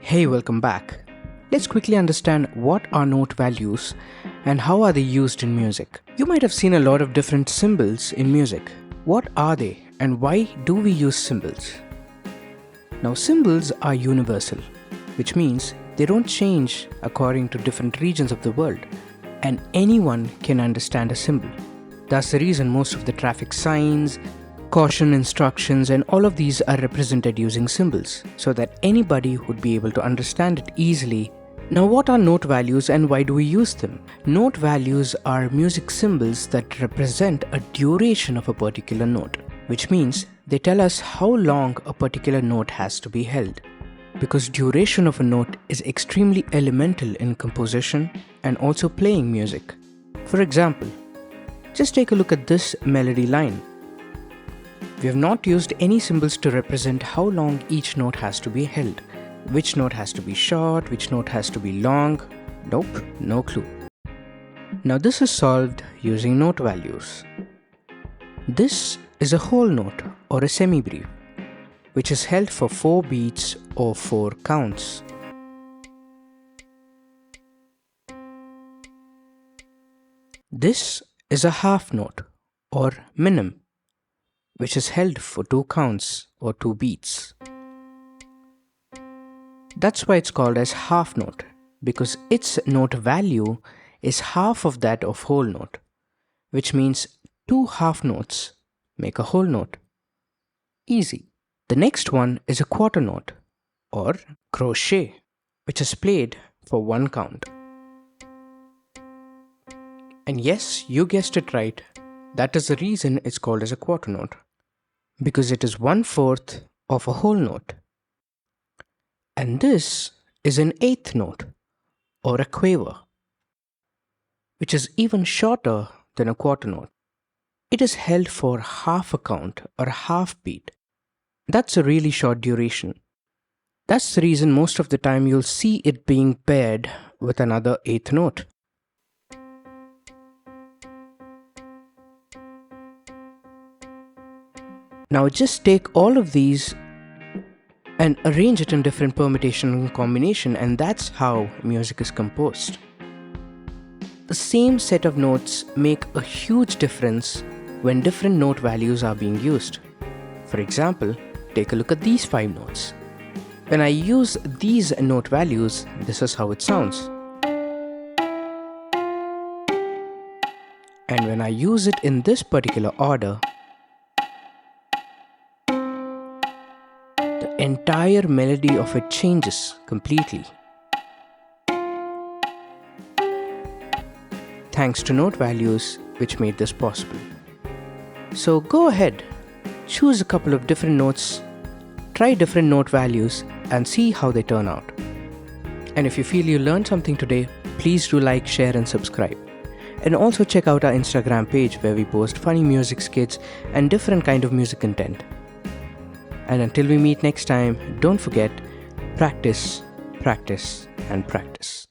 Hey, welcome back. Let's quickly understand what are note values and how are they used in music. You might have seen a lot of different symbols in music. What are they and why do we use symbols? Now, symbols are universal, which means they don't change according to different regions of the world, and anyone can understand a symbol. That's the reason most of the traffic signs, caution instructions, and all of these are represented using symbols so that anybody would be able to understand it easily. Now, what are note values and why do we use them? Note values are music symbols that represent a duration of a particular note, which means they tell us how long a particular note has to be held. Because duration of a note is extremely elemental in composition and also playing music. For example, just take a look at this melody line. We have not used any symbols to represent how long each note has to be held. Which note has to be short, which note has to be long. Nope, no clue. Now this is solved using note values. This is a whole note or a semi-brief, which is held for 4 beats or 4 counts. This is a half note or minim, which is held for 2 counts or 2 beats. That's why it's called as half note, because its note value is half of that of whole note, which means 2 half notes make a whole note. Easy. The next one is a quarter note or crochet, which is played for 1 count. And yes, you guessed it right. That is the reason it's called as a quarter note, because it is 1/4 of a whole note. And this is an eighth note or a quaver, which is even shorter than a quarter note. It is held for half a count or a half beat. That's a really short duration. That's the reason most of the time you'll see it being paired with another eighth note. Now just take all of these and arrange it in different permutation and combination, and that's how music is composed. The same set of notes make a huge difference when different note values are being used. For example, take a look at these 5 notes. When I use these note values, this is how it sounds. And when I use it in this particular order, the entire melody of it changes completely. Thanks to note values, which made this possible. So go ahead, choose a couple of different notes, try different note values, and see how they turn out. And if you feel you learned something today, please do like, share, and subscribe. And also check out our Instagram page where we post funny music skits and different kind of music content. And until we meet next time, don't forget, practice, practice, and practice.